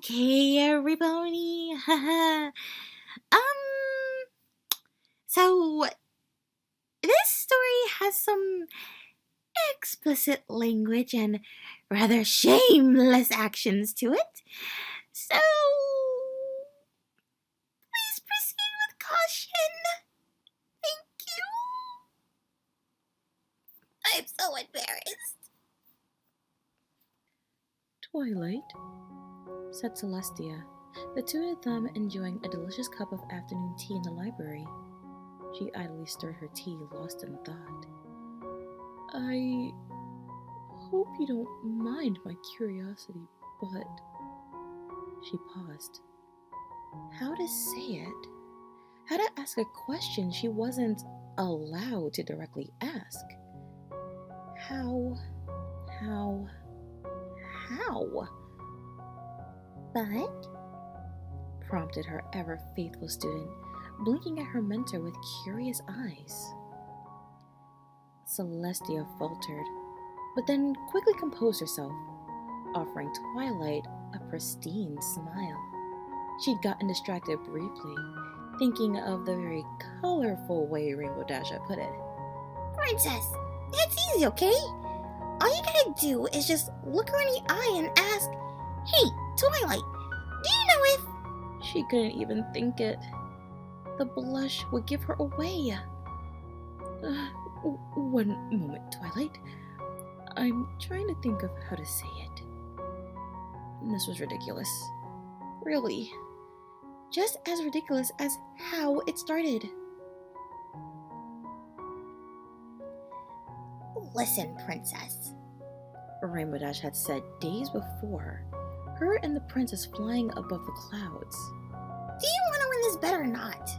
Okay, everybody. um, so this story has some explicit language and rather shameless actions to it. So please proceed with caution. Thank you. I'm so embarrassed. Twilight, said Celestia, the two of them enjoying a delicious cup of afternoon tea in the library. She idly stirred her tea, lost in thought. I hope you don't mind my curiosity, but... She paused. How to say it? How to ask a question she wasn't allowed to directly ask? How? But Prompted her ever-faithful student, blinking at her mentor with curious eyes. Celestia faltered, but then quickly composed herself, offering Twilight a pristine smile. She'd gotten distracted briefly, thinking of the very colorful way Rainbow Dash had put it. Princess, that's easy, okay? All you gotta do is just look her in the eye and ask, "Hey, Twilight, do you know if..." She couldn't even think it. The blush would give her away. One moment, Twilight. I'm trying to think of how to say it. This was ridiculous. Really. Just as ridiculous as how it started. Listen, Princess, Rainbow Dash had said days before, her and the princess flying above the clouds. do you want to win this bet or not?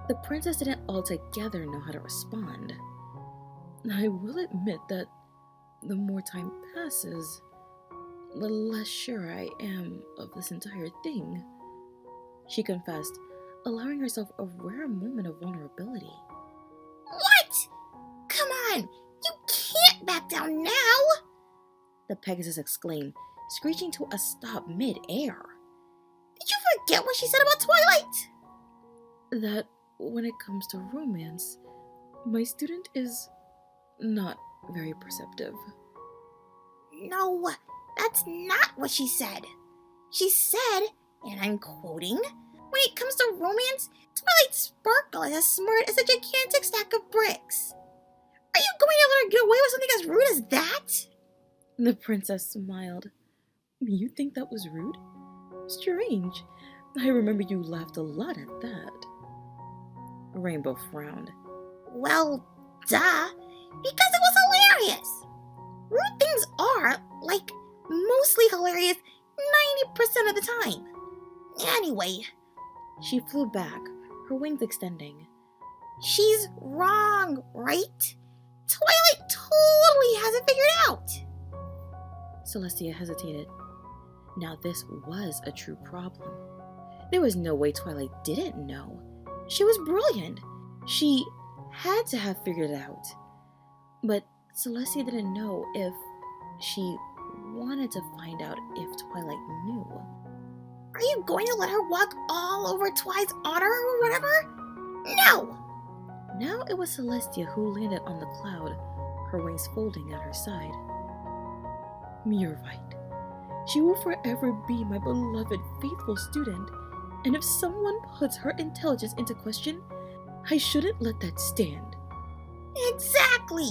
The princess didn't altogether know how to respond. I will admit that the more time passes, the less sure I am of this entire thing, she confessed, allowing herself a rare moment of vulnerability. What? Come on, you can't back down now! The Pegasus exclaimed, screeching to a stop mid-air. Did you forget what she said about Twilight? That when it comes to romance, my student is not very perceptive. No, that's not what she said. She said, and I'm quoting, "When it comes to romance, Twilight Sparkle is as smart as a gigantic stack of bricks." Are you going to let her get away with something as rude as that? The princess smiled. You think that was rude? Strange. I remember you laughed a lot at that. Rainbow frowned. Well, duh, because it was hilarious. Rude things are, like, mostly hilarious 90% of the time. Anyway, She flew back, her wings extending. she's wrong, right? Twilight totally has it figured out. Celestia hesitated. Now this was a true problem. There was no way Twilight didn't know. She was brilliant. She had to have figured it out. But Celestia didn't know if she wanted to find out if Twilight knew. Are you going to let her walk all over Twi's honor or whatever? No! Now it was Celestia who landed on the cloud, her wings folding at her side. You're right. She will forever be my beloved, faithful student, and if someone puts her intelligence into question, I shouldn't let that stand. Exactly!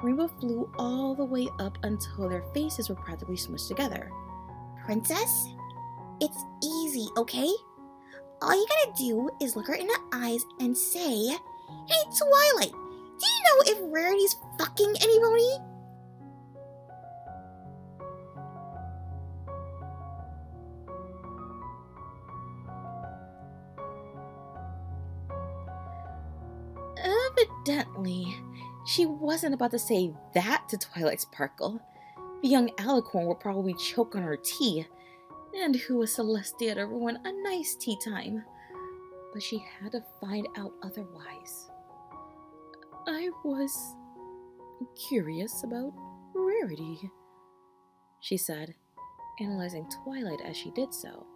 Rainbow flew all the way up until their faces were practically smushed together. Princess, it's easy, okay? All you gotta do is look her in the eyes and say, "Hey, Twilight, do you know if Rarity's fucking anybody?" Evidently, she wasn't about to say that to Twilight Sparkle. The young alicorn would probably choke on her tea, and who was Celestia to ruin a nice tea time? But she had to find out otherwise. I was curious about Rarity, she said. analyzing Twilight as she did so,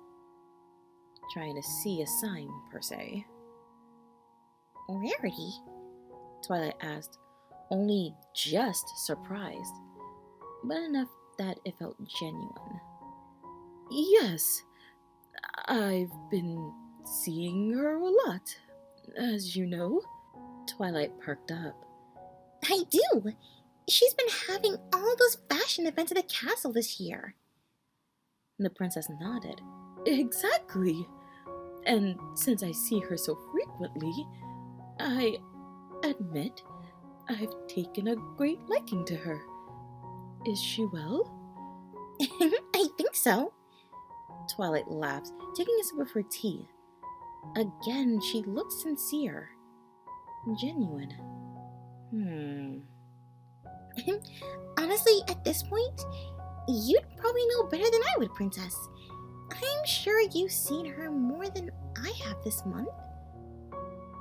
trying to see a sign, per se. Rarity? Twilight asked, only just surprised, but enough that it felt genuine. Yes, I've been seeing her a lot, as you know. Twilight perked up. I do! She's been having all those fashion events at the castle this year. The princess nodded. Exactly. And since I see her so frequently, I admit I've taken a great liking to her. Is she well? I think so. Twilight laughed, taking a sip of her tea. Again, she looked sincere. Genuine. Honestly, at this point, you'd probably know better than I would, Princess. I'm sure you've seen her more than I have this month.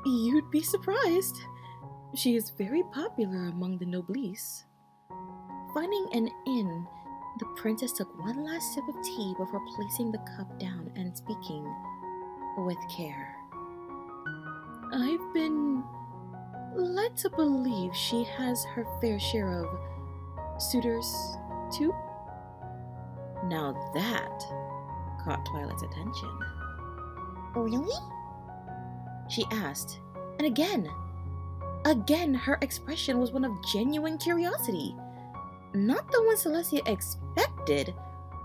You'd be surprised. She is very popular among the noblesse. Finding an inn, the princess took one last sip of tea before placing the cup down and speaking with care. I've been led to believe she has her fair share of suitors, too? Now that caught Twilight's attention. Really? She asked, and again, her expression was one of genuine curiosity. Not the one Celestia expected,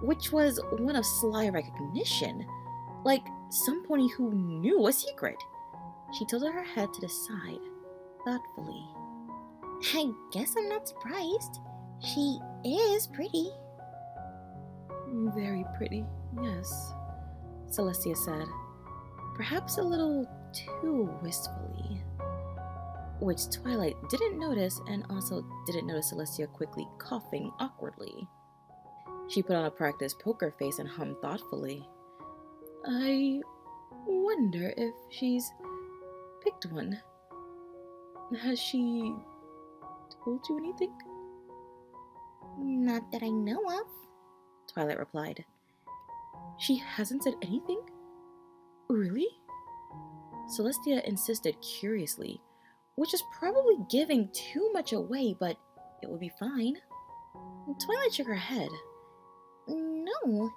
which was one of sly recognition, like some pony who knew a secret. She tilted her head to the side, thoughtfully. I guess I'm not surprised. She is pretty. Very pretty, yes, Celestia said, perhaps a little too wistfully. Which Twilight didn't notice, and also didn't notice Celestia quickly coughing awkwardly. She put on a practiced poker face and hummed thoughtfully. I wonder if she's picked one. Has she told you anything? Not that I know of, Twilight replied. She hasn't said anything? Really? Celestia insisted curiously, which is probably giving too much away, but it would be fine. Twilight shook her head. No,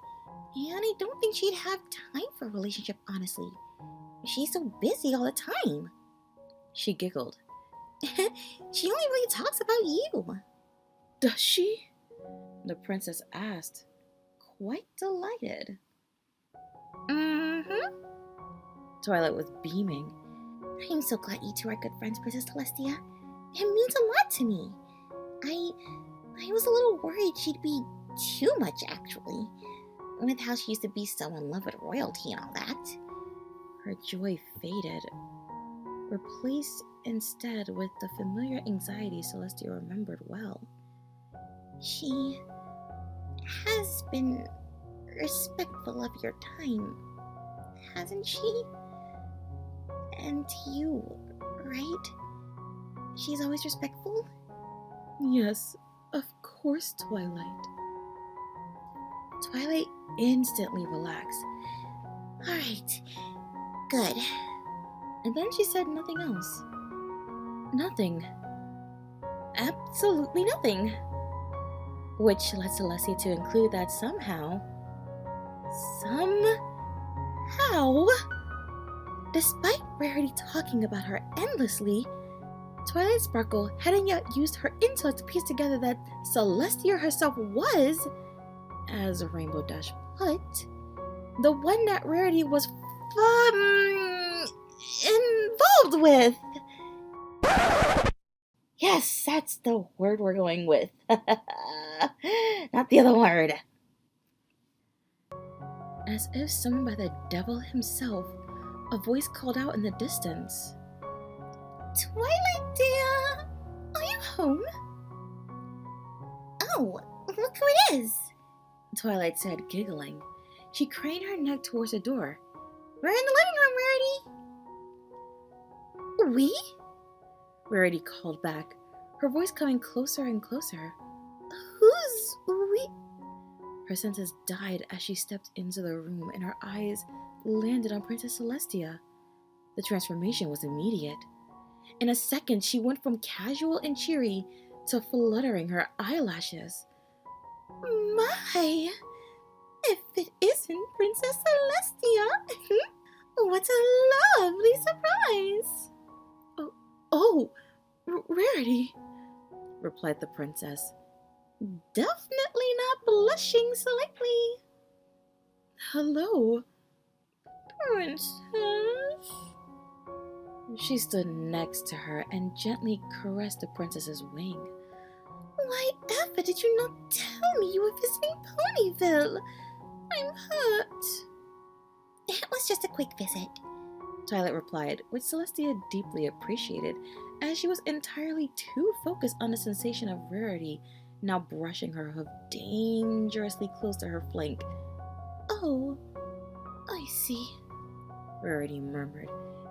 and I don't think she'd have time for a relationship, honestly. She's so busy all the time. She giggled. She only really talks about you. Does she? The princess asked, quite delighted. Mm-hmm. Twilight was beaming. I'm so glad you two are good friends, Princess Celestia. It means a lot to me. I was a little worried she'd be too much, actually, with how she used to be so in love with royalty and all that. Her joy faded, replaced instead with the familiar anxiety Celestia remembered well. She has been respectful of your time, hasn't she? And you, right? She's always respectful? Yes, of course, Twilight. Twilight instantly relaxed. Alright, good. And then she said nothing else. Nothing. Absolutely nothing. Which led Celestia to include that somehow, despite Rarity talking about her endlessly, Twilight Sparkle hadn't yet used her intellect to piece together that Celestia herself was, as Rainbow Dash put, the one that Rarity was involved with. Yes, that's the word we're going with. Not the other word. As if summoned by the devil himself, a voice called out in the distance. Twilight, dear, are you home? Oh, look who it is, Twilight said, giggling. She craned her neck towards the door. We're in the living room, Rarity. We? Rarity called back, her voice coming closer and closer. Who's we? Her senses died as she stepped into the room and her eyes landed on Princess Celestia. The transformation was immediate. In a second, she went from casual and cheery to fluttering her eyelashes. My, if it isn't Princess Celestia! What a lovely surprise! Oh, Rarity, replied the princess, definitely not blushing slightly. Hello. Princess? She stood next to her and gently caressed the princess's wing. Why ever did you not tell me you were visiting Ponyville? I'm hurt. It was just a quick visit, Twilight replied, which Celestia deeply appreciated, as she was entirely too focused on the sensation of Rarity now brushing her hoof dangerously close to her flank. Oh, I see, Rarity murmured,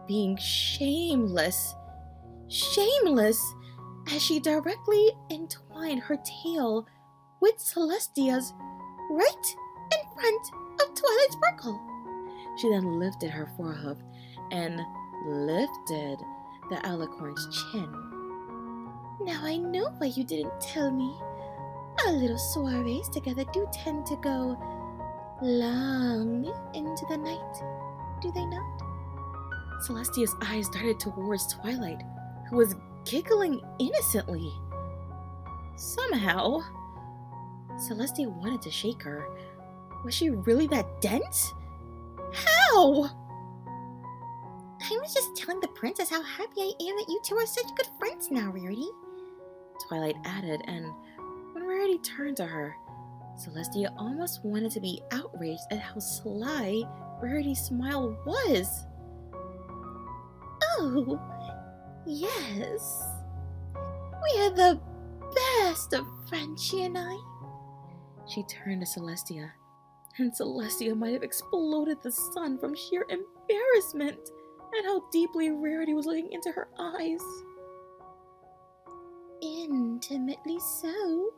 being shameless, as she directly entwined her tail with Celestia's right in front of Twilight Sparkle. She then lifted her forehoof and lifted the alicorn's chin. Now I know why you didn't tell me. Our little soirees together do tend to go long into the night, do they not? Celestia's eyes darted towards Twilight, who was giggling innocently. Somehow, Celestia wanted to shake her. Was she really that dense? How? I was just telling the princess how happy I am that you two are such good friends now, Rarity, Twilight added, and when Rarity turned to her, Celestia almost wanted to be outraged at how sly Rarity's smile was. Oh, yes. We are the best of friends, she and I. She turned to Celestia, and Celestia might have exploded the sun from sheer embarrassment at how deeply Rarity was looking into her eyes. Intimately so.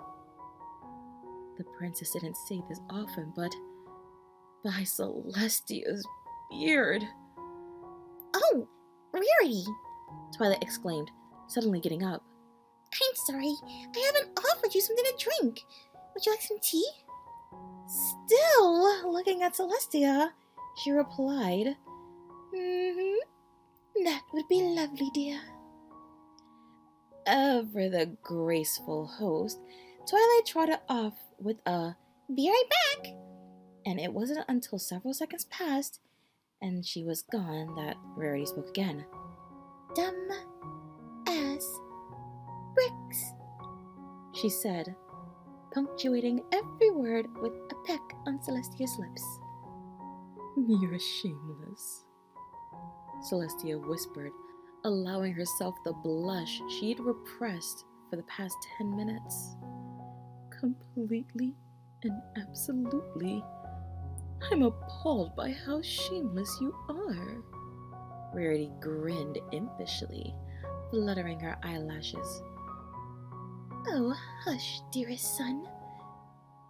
The princess didn't say this often, but by Celestia's beard. Oh, Rarity, Twilight exclaimed, suddenly getting up. I'm sorry, I haven't offered you something to drink. Would you like some tea? Still looking at Celestia, she replied, That would be lovely, dear. Ever the graceful host, Twilight trotted off with a "Be right back," and it wasn't until several seconds passed and she was gone that Rarity spoke again. Dumb as bricks, she said, punctuating every word with a peck on Celestia's lips. You're shameless, Celestia whispered, allowing herself the blush she'd repressed for the past 10 minutes. Completely and absolutely. I'm appalled by how shameless you are. Rarity grinned impishly, fluttering her eyelashes. Oh, hush, dearest son.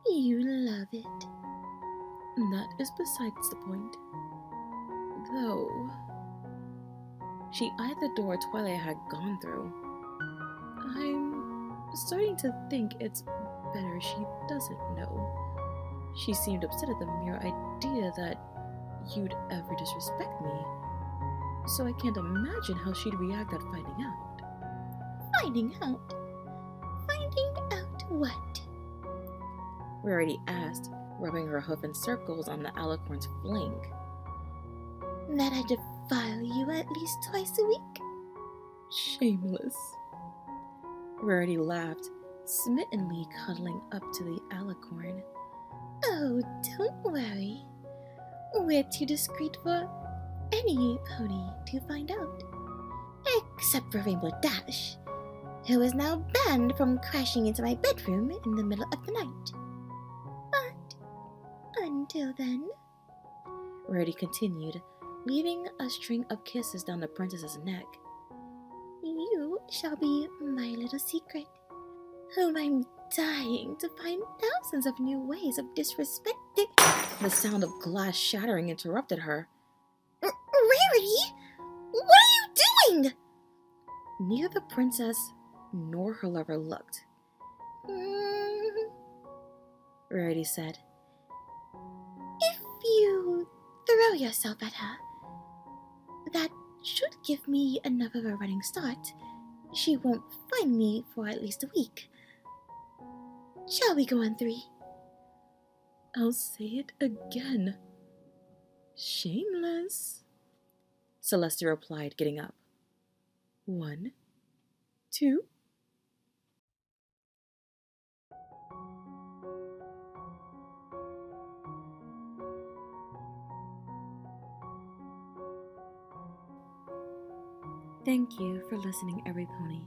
You love it. That is besides the point. Though, she eyed the door Twilight had gone through. I'm starting to think it's better she doesn't know. She seemed upset at the mere idea that you'd ever disrespect me, so I can't imagine how she'd react at finding out. Finding out? Finding out what? Rarity asked, rubbing her hoof in circles on the alicorn's flank. That I defile you at least twice a week? Shameless. Rarity laughed, smittenly cuddling up to the alicorn. Oh, don't worry. We're too discreet for any pony to find out. Except for Rainbow Dash, who is now banned from crashing into my bedroom in the middle of the night. But until then, Rarity continued, leaving a string of kisses down the princess's neck. You shall be my little secret, whom I'm dying to find thousands of new ways of disrespecting. The sound of glass shattering interrupted her. Rarity? What are you doing? Neither the princess nor her lover looked. Rarity said, If you throw yourself at her, that should give me enough of a running start. She won't find me for at least a week. Shall we go on 3? I'll say it again. Shameless, Celestia replied, getting up. 1, 2. Thank you for listening, every pony.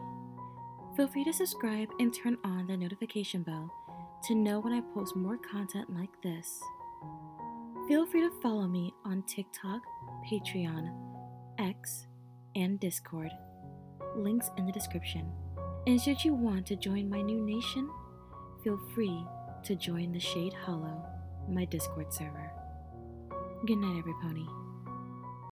Feel free to subscribe and turn on the notification bell to know when I post more content like this. Feel free to follow me on TikTok, Patreon, X, and Discord. Links in the description. And should you want to join my new nation, feel free to join the Shade Hollow, my Discord server. Good night, every pony.